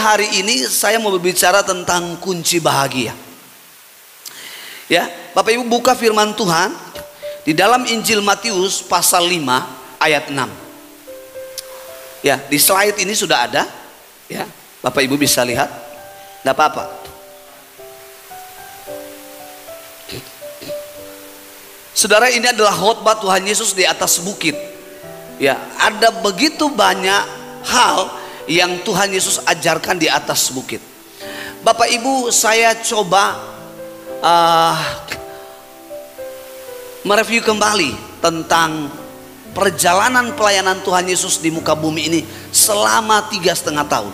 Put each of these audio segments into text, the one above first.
hari ini saya mau berbicara tentang kunci bahagia. Ya, Bapak Ibu buka firman Tuhan di dalam Injil Matius pasal 5 ayat 6. Ya, di slide ini sudah ada. Ya, Bapak Ibu bisa lihat. Tidak apa-apa. Saudara, ini adalah khotbah Tuhan Yesus di atas bukit. Ya, ada begitu banyak hal yang Tuhan Yesus ajarkan di atas bukit. Bapak Ibu, saya coba mereview kembali tentang perjalanan pelayanan Tuhan Yesus di muka bumi ini selama 3,5 tahun.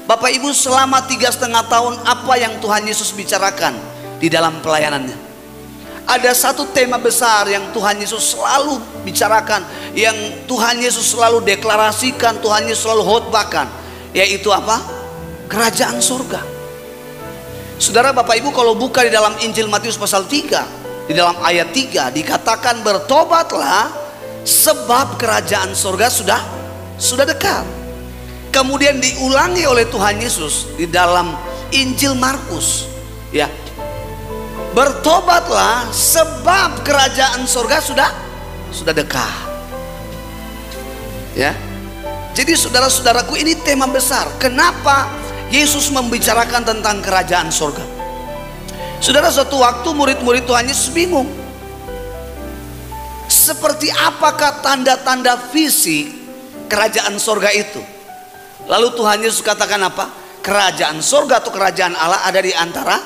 Bapak Ibu, selama 3,5 tahun apa yang Tuhan Yesus bicarakan di dalam pelayanannya? Ada satu tema besar yang Tuhan Yesus selalu bicarakan, yang Tuhan Yesus selalu deklarasikan, Tuhan Yesus selalu khotbahkan, yaitu apa? Kerajaan surga. Saudara, Bapak Ibu kalau buka di dalam Injil Matius pasal 3, di dalam ayat 3 dikatakan bertobatlah sebab kerajaan surga sudah dekat. Kemudian diulangi oleh Tuhan Yesus di dalam Injil Markus, ya. Bertobatlah sebab kerajaan surga sudah dekat. Ya. Jadi saudara-saudaraku, ini tema besar. Kenapa Yesus membicarakan tentang kerajaan surga? Saudara, suatu waktu murid-murid Tuhan Yesus bingung. Seperti apakah tanda-tanda fisik kerajaan surga itu? Lalu Tuhan Yesus katakan apa? Kerajaan surga atau kerajaan Allah ada di antara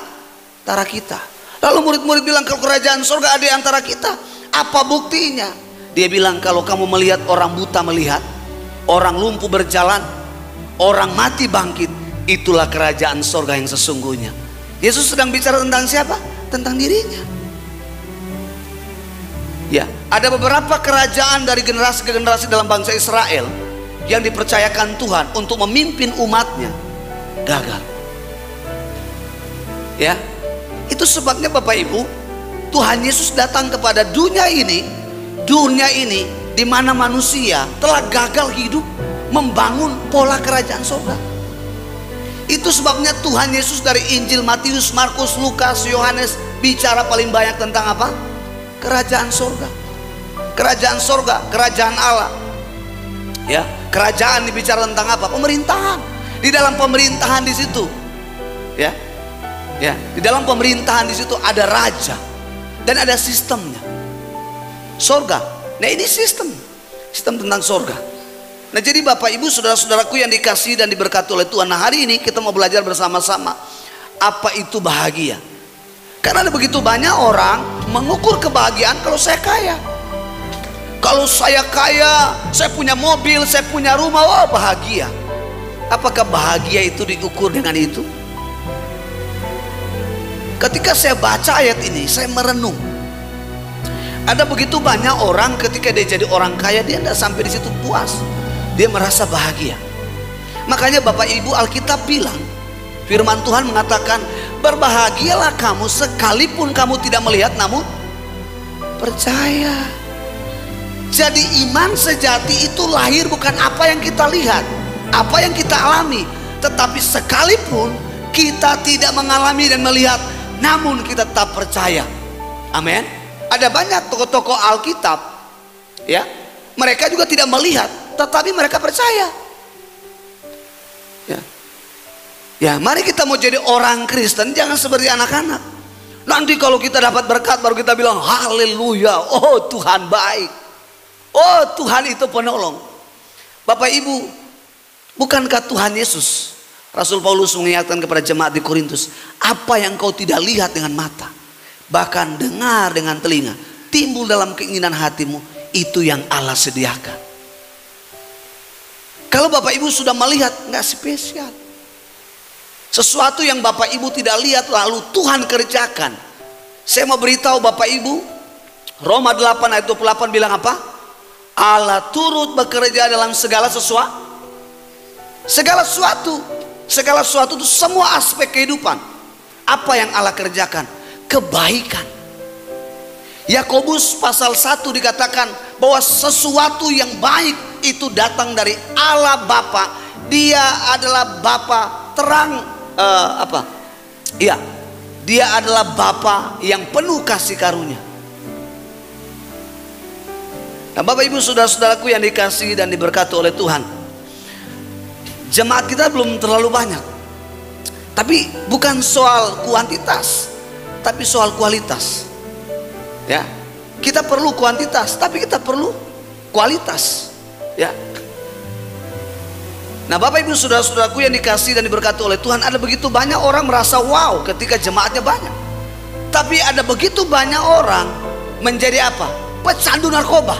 kita. Lalu murid-murid bilang, kalau kerajaan surga ada di antara kita, apa buktinya? Dia bilang, kalau kamu melihat orang buta melihat, orang lumpuh berjalan, orang mati bangkit, itulah kerajaan surga yang sesungguhnya. Yesus sedang bicara tentang siapa? Tentang dirinya. Ya, ada beberapa kerajaan dari generasi ke generasi dalam bangsa Israel yang dipercayakan Tuhan untuk memimpin umatnya, gagal. Ya, itu sebabnya Bapak Ibu, Tuhan Yesus datang kepada dunia ini di mana manusia telah gagal hidup membangun pola kerajaan surga. Itu sebabnya Tuhan Yesus dari Injil Matius, Markus, Lukas, Yohanes bicara paling banyak tentang apa? Kerajaan surga. Kerajaan surga, kerajaan Allah. Ya, kerajaan dibicara tentang apa? Pemerintahan. Di dalam pemerintahan di situ, ya. Ya, di dalam pemerintahan di situ ada raja dan ada sistemnya. Surga. Nah, ini sistem tentang surga. Nah, jadi Bapak Ibu, saudara-saudaraku yang dikasihi dan diberkati oleh Tuhan, nah hari ini kita mau belajar bersama-sama apa itu bahagia. Karena ada begitu banyak orang mengukur kebahagiaan kalau saya kaya. Kalau saya kaya, saya punya mobil, saya punya rumah, wah bahagia. Apakah bahagia itu diukur dengan itu? Ketika saya baca ayat ini, saya merenung. Ada begitu banyak orang ketika dia jadi orang kaya, dia tidak sampai di situ puas. Dia merasa bahagia. Makanya Bapak Ibu, Alkitab bilang, firman Tuhan mengatakan, berbahagialah kamu sekalipun kamu tidak melihat namun percaya. Jadi iman sejati itu lahir bukan apa yang kita lihat, apa yang kita alami, tetapi sekalipun kita tidak mengalami dan melihat, namun kita tetap percaya. Amin. Ada banyak tokoh-tokoh Alkitab, ya, mereka juga tidak melihat, tetapi mereka percaya. Ya, ya, mari kita mau jadi orang Kristen jangan seperti anak-anak. Nanti kalau kita dapat berkat baru kita bilang haleluya, oh Tuhan baik, oh Tuhan itu penolong. Bapak Ibu, bukankah Tuhan Yesus, Rasul Paulus mengingatkan kepada jemaat di Korintus, apa yang kau tidak lihat dengan mata, bahkan dengar dengan telinga, timbul dalam keinginan hatimu, itu yang Allah sediakan. Kalau Bapak Ibu sudah melihat, nggak spesial. Sesuatu yang Bapak Ibu tidak lihat lalu Tuhan kerjakan. Saya mau beritahu Bapak Ibu, Roma 8 ayat 28 bilang apa? Allah turut bekerja dalam segala sesuatu. Segala sesuatu itu semua aspek kehidupan. Apa yang Allah kerjakan? Kebaikan. Yakobus pasal 1 dikatakan bahwa sesuatu yang baik itu datang dari Allah Bapa Dia adalah Bapa terang, Iya, Dia adalah Bapa yang penuh kasih karunia. Nah, Bapak Ibu saudara-saudaraku yang dikasihi dan diberkati oleh Tuhan, jemaat kita belum terlalu banyak. Tapi bukan soal kuantitas, tapi soal kualitas. Ya, kita perlu kuantitas, tapi kita perlu kualitas. Ya. Nah, Bapak Ibu saudara-saudaraku yang dikasihi dan diberkati oleh Tuhan, ada begitu banyak orang merasa wow ketika jemaatnya banyak. Tapi ada begitu banyak orang menjadi apa? Pecandu narkoba.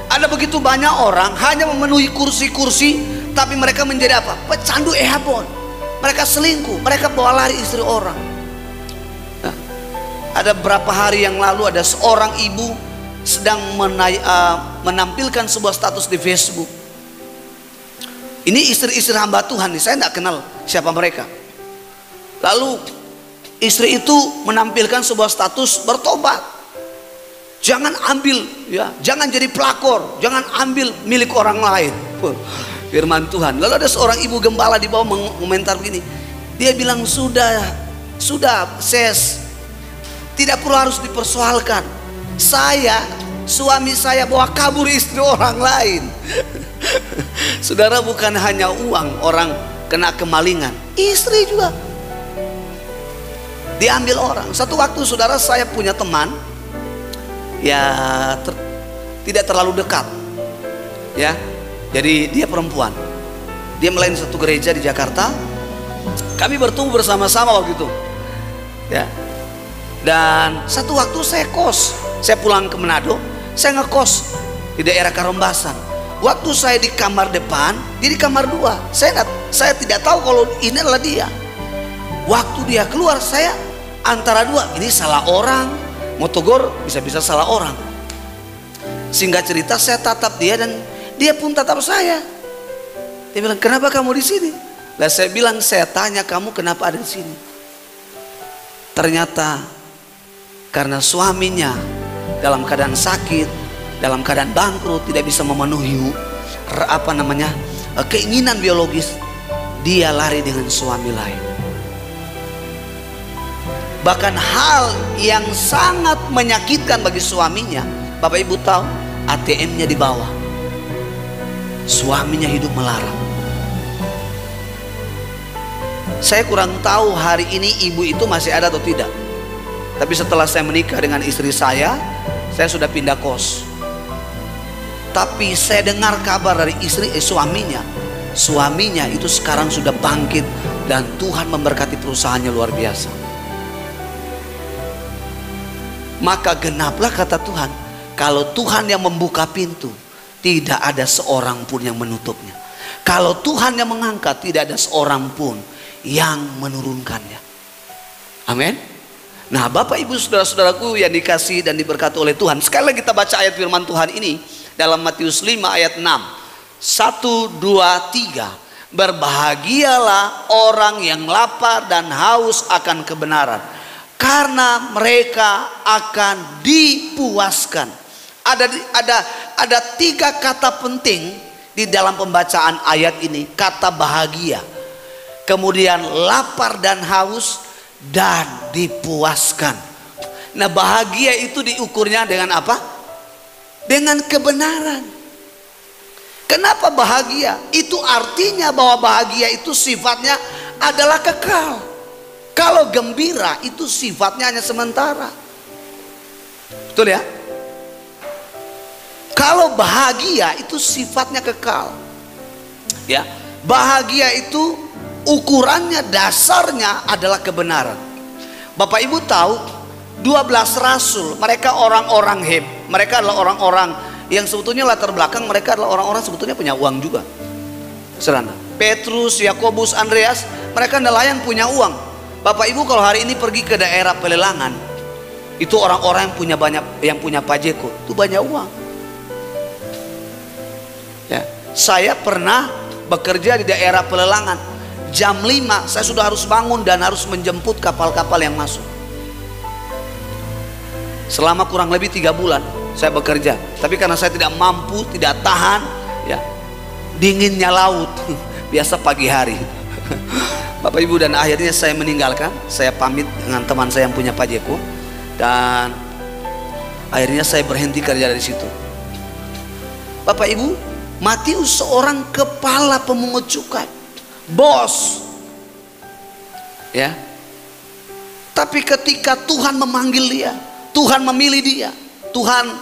Ada begitu banyak orang hanya memenuhi kursi-kursi, tapi mereka menjadi apa? Pecandu ehabon. Mereka selingkuh, mereka bawa lari istri orang. Nah, ada berapa hari yang lalu ada seorang ibu sedang menampilkan sebuah status di Facebook. Ini istri-istri hamba Tuhan nih, saya tidak kenal siapa mereka. Lalu istri itu menampilkan sebuah status bertobat. Jangan ambil, ya, jangan jadi pelakor, jangan ambil milik orang lain. Firman Tuhan. Lalu ada seorang ibu gembala di bawah mengomentar begini. Dia bilang, sudah, ses, tidak perlu harus dipersoalkan. Suami saya bawa kabur istri orang lain. Saudara, bukan hanya uang orang kena kemalingan, istri juga diambil orang. Satu waktu saudara, saya punya teman, ya tidak terlalu dekat, ya. Jadi dia perempuan, dia melayani satu gereja di Jakarta. Kami bertemu bersama-sama waktu itu, ya. Dan satu waktu saya pulang ke Manado, saya ngekos di daerah Karombasan. Waktu saya di kamar depan, dia di kamar 2. Saya tidak tahu kalau ini adalah dia. Waktu dia keluar, saya antara 2, ini salah orang, motogor bisa-bisa salah orang. Singkat cerita, saya tatap dia dan dia pun tatap saya. Dia bilang, kenapa kamu di sini? Lah saya bilang, saya tanya kamu kenapa ada di sini. Ternyata karena suaminya dalam keadaan sakit, dalam keadaan bangkrut, tidak bisa memenuhi keinginan biologis, dia lari dengan suami lain. Bahkan hal yang sangat menyakitkan bagi suaminya, Bapak Ibu tahu, ATM-nya dibawa. Suaminya hidup melarang. Saya kurang tahu hari ini ibu itu masih ada atau tidak. Tapi setelah saya menikah dengan istri saya sudah pindah kos. Tapi saya dengar kabar dari suaminya itu sekarang sudah bangkit dan Tuhan memberkati perusahaannya luar biasa. Maka genaplah kata Tuhan, kalau Tuhan yang membuka pintu, tidak ada seorang pun yang menutupnya. Kalau Tuhan yang mengangkat, tidak ada seorang pun yang menurunkannya. Amin. Nah, Bapak Ibu saudara-saudaraku yang dikasihi dan diberkati oleh Tuhan, sekali lagi kita baca ayat firman Tuhan ini dalam Matius 5 ayat 6. 1, 2, 3. Berbahagialah orang yang lapar dan haus akan kebenaran, karena mereka akan dipuaskan. Ada 3 kata penting di dalam pembacaan ayat ini. Kata bahagia, kemudian lapar dan haus, dan dipuaskan. Nah, bahagia itu diukurnya dengan apa? Dengan kebenaran. Kenapa bahagia? Itu artinya bahwa bahagia itu sifatnya adalah kekal. Kalau gembira itu sifatnya hanya sementara. Betul ya? Kalau bahagia itu sifatnya kekal. Ya, bahagia itu ukurannya, dasarnya adalah kebenaran. Bapak Ibu tahu 12 rasul, mereka orang-orang mereka adalah orang-orang yang sebetulnya latar belakang mereka adalah orang-orang sebetulnya punya uang juga. Saudara, Petrus, Yakobus, Andreas, mereka nelayan punya uang. Bapak Ibu kalau hari ini pergi ke daerah Pelelangan, itu orang-orang yang punya pajeko, itu banyak uang. Ya, saya pernah bekerja di daerah Pelelangan. Jam 5 saya sudah harus bangun dan harus menjemput kapal-kapal yang masuk. Selama kurang lebih 3 bulan saya bekerja. Tapi karena saya tidak mampu, tidak tahan, ya, dinginnya laut, biasa pagi hari. Bapak Ibu, dan akhirnya saya meninggalkan, saya pamit dengan teman saya yang punya Pajeko, dan akhirnya saya berhenti kerja dari situ. Bapak Ibu, Matius seorang kepala pemungut cukai, bos, ya. Tapi ketika Tuhan memanggil dia, Tuhan memilih dia, Tuhan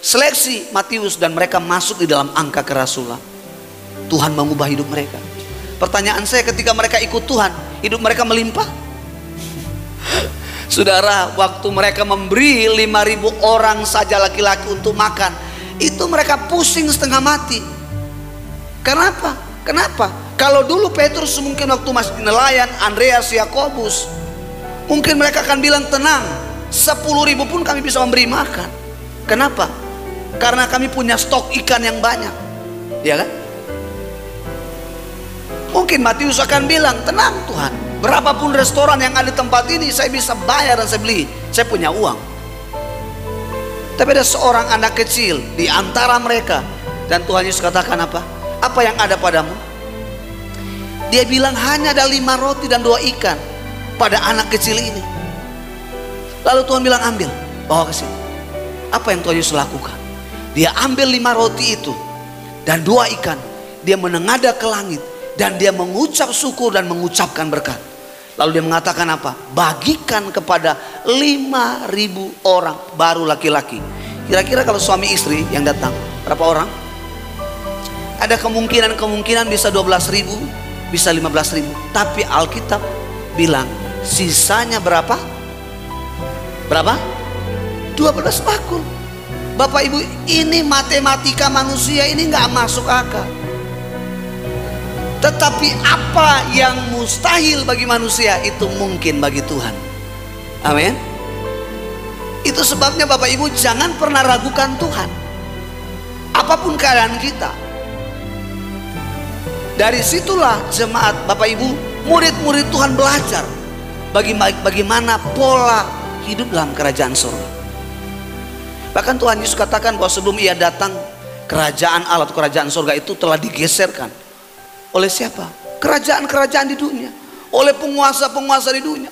seleksi Matius, dan mereka masuk di dalam angka kerasulan. Tuhan mengubah hidup mereka. Pertanyaan saya, ketika mereka ikut Tuhan, hidup mereka melimpah? Saudara, waktu mereka memberi 5.000 orang saja laki-laki untuk makan, itu mereka pusing setengah mati. Kenapa? Kenapa? Kalau dulu Petrus mungkin waktu masih nelayan, Andreas, Yakobus, mungkin mereka akan bilang tenang, 10.000 pun kami bisa memberi makan. Kenapa? Karena kami punya stok ikan yang banyak, ya kan? Mungkin Matius akan bilang, tenang Tuhan, berapapun restoran yang ada di tempat ini saya bisa bayar dan saya beli, saya punya uang. Tapi ada seorang anak kecil di antara mereka, dan Tuhan Yesus katakan apa? Apa yang ada padamu? Dia bilang hanya ada 5 roti dan 2 ikan pada anak kecil ini. Lalu Tuhan bilang, ambil, bawa ke sini. Apa yang Tuhan Yesus lakukan? Dia ambil 5 roti itu dan 2 ikan, dia menengadah ke langit, dan dia mengucap syukur dan mengucapkan berkat. Lalu dia mengatakan apa? Bagikan kepada 5.000 orang baru laki-laki. Kira-kira kalau suami istri yang datang, berapa orang? Ada kemungkinan bisa 12.000, bisa 15.000. Tapi Alkitab bilang sisanya berapa? Berapa? 12 bakul. Bapak Ibu, ini matematika manusia ini nggak masuk akal. Tetapi apa yang mustahil bagi manusia itu mungkin bagi Tuhan. Amin. Itu sebabnya Bapak Ibu jangan pernah ragukan Tuhan. Apapun keadaan kita. Dari situlah jemaat Bapak Ibu, murid-murid Tuhan belajar bagaimana pola hidup dalam kerajaan surga. Bahkan Tuhan Yesus katakan bahwa sebelum ia datang, kerajaan Allah atau kerajaan surga itu telah digeserkan. Oleh siapa? Kerajaan-kerajaan di dunia, oleh penguasa-penguasa di dunia.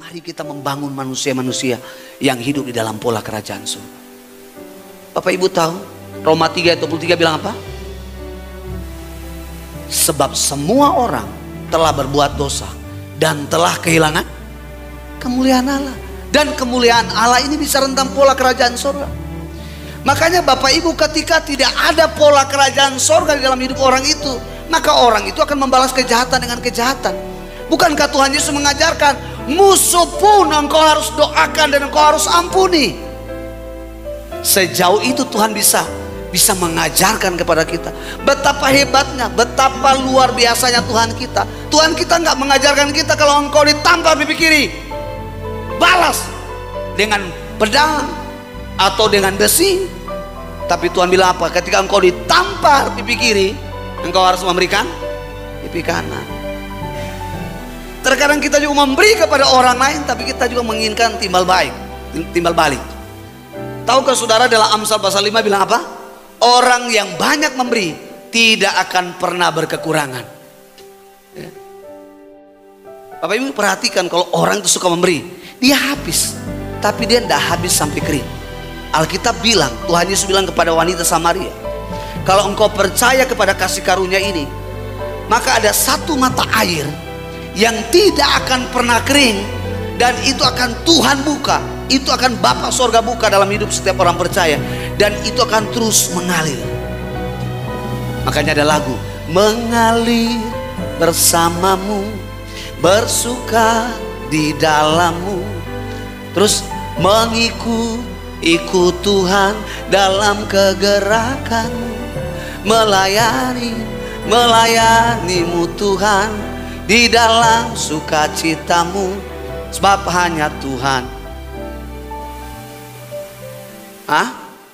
Mari kita membangun manusia-manusia yang hidup di dalam pola kerajaan surga. Bapak Ibu tahu Roma 3 ayat 23 bilang apa? Sebab semua orang telah berbuat dosa dan telah kehilangan kemuliaan Allah. Dan kemuliaan Allah ini bisa tentang pola kerajaan surga. Makanya Bapak Ibu, ketika tidak ada pola kerajaan surga di dalam hidup orang itu, maka orang itu akan membalas kejahatan dengan kejahatan. Bukankah Tuhan Yesus mengajarkan, musuh pun engkau harus doakan dan engkau harus ampuni. Sejauh itu Tuhan bisa mengajarkan kepada kita betapa hebatnya, betapa luar biasanya Tuhan kita. Tuhan kita nggak mengajarkan kita kalau engkau ditampar pipi kiri, balas dengan pedang atau dengan besi. Tapi Tuhan bilang apa? Ketika engkau ditampar pipi kiri, engkau harus memberikan pipi kanan. Terkadang kita juga memberi kepada orang lain, tapi kita juga menginginkan timbal balik. Tahukah saudara dalam Amsal pasal 5 bilang apa? Orang yang banyak memberi tidak akan pernah berkekurangan. Ya. Bapak Ibu perhatikan, kalau orang itu suka memberi, dia habis, tapi dia tidak habis sampai kering. Alkitab bilang, Tuhan Yesus bilang kepada wanita Samaria, kalau engkau percaya kepada kasih karunia ini, maka ada satu mata air yang tidak akan pernah kering, dan itu akan Tuhan buka, itu akan Bapa sorga buka dalam hidup setiap orang percaya, dan itu akan terus mengalir. Makanya ada lagu, mengalir bersamamu, bersuka di dalammu, terus ikut Tuhan dalam kegerakanmu, melayanimu Tuhan di dalam sukacitamu, sebab hanya Tuhan.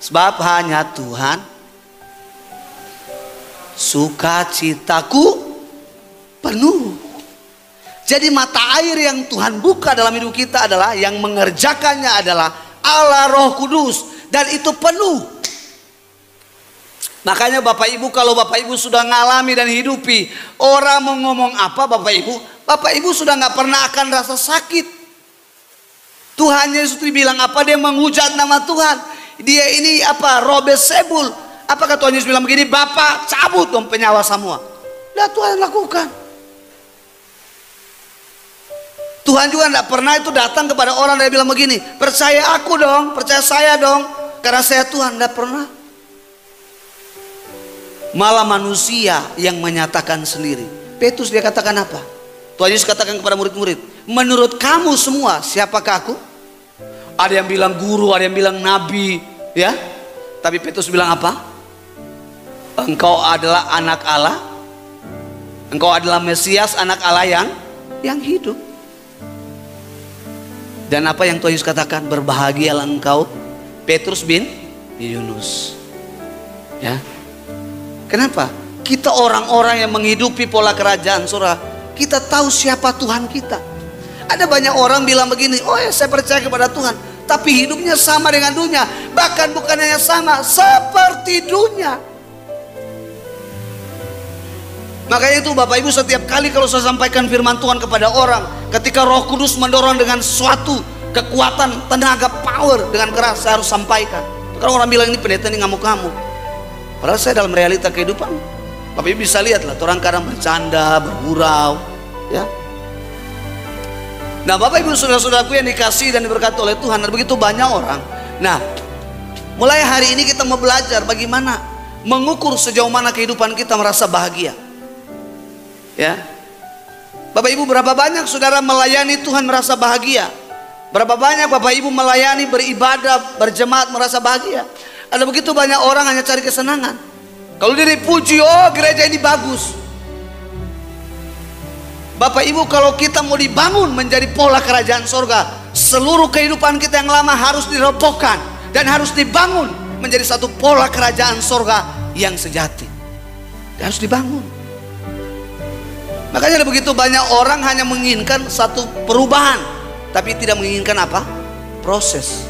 Sebab hanya Tuhan sukacitaku penuh. Jadi mata air yang Tuhan buka dalam hidup kita adalah, yang mengerjakannya adalah Allah Roh Kudus, dan itu penuh. Makanya Bapak Ibu, kalau Bapak Ibu sudah ngalami dan hidupi, orang mau ngomong apa Bapak Ibu sudah nggak pernah akan rasa sakit. Tuhan Yesus bilang apa? Dia menghujat nama Tuhan. Dia ini apa? Robesebul. Apakah Tuhan Yesus bilang begini, Bapak cabut dong penyawa semua? Nah, Tuhan lakukan. Tuhan juga tidak pernah itu datang kepada orang dan bilang begini, percaya aku dong, percaya saya dong, karena saya Tuhan. Tidak pernah. Malah manusia yang menyatakan sendiri. Petrus dia katakan apa? Tuhan Yesus katakan kepada murid-murid, menurut kamu semua siapakah aku? Ada yang bilang guru, ada yang bilang nabi, ya. Tapi Petrus bilang apa? Engkau adalah anak Allah, engkau adalah Mesias, anak Allah yang hidup. Dan apa yang Tuhan Yesus katakan? Berbahagialah engkau Petrus bin Yunus. Ya. Kenapa? Kita orang-orang yang menghidupi pola kerajaan surga, kita tahu siapa Tuhan kita. Ada banyak orang bilang begini, oh ya saya percaya kepada Tuhan, tapi hidupnya sama dengan dunia. Bahkan bukan hanya sama, seperti dunia. Makanya itu Bapak Ibu, setiap kali kalau saya sampaikan firman Tuhan kepada orang, ketika Roh Kudus mendorong dengan suatu kekuatan, tenaga, power dengan keras, saya harus sampaikan. Kalau orang bilang ini pendeta ini ngamuk-ngamuk, padahal saya dalam realita kehidupan, Bapak Ibu bisa lihat lah, orang kadang bercanda, bergurau, ya. Nah Bapak Ibu saudara-saudaraku yang dikasih dan diberkati oleh Tuhan, ada begitu banyak orang. Nah, mulai hari ini kita mau belajar bagaimana mengukur sejauh mana kehidupan kita merasa bahagia. Ya, Bapak Ibu, berapa banyak saudara melayani Tuhan merasa bahagia? Berapa banyak Bapak Ibu melayani, beribadah, berjemaat merasa bahagia? Ada begitu banyak orang hanya cari kesenangan. Kalau dia dipuji, oh gereja ini bagus. Bapak Ibu, kalau kita mau dibangun menjadi pola kerajaan sorga, seluruh kehidupan kita yang lama harus dirobohkan dan harus dibangun menjadi satu pola kerajaan sorga yang sejati. Dia harus dibangun. Makanya ada begitu banyak orang hanya menginginkan satu perubahan, tapi tidak menginginkan apa? Proses.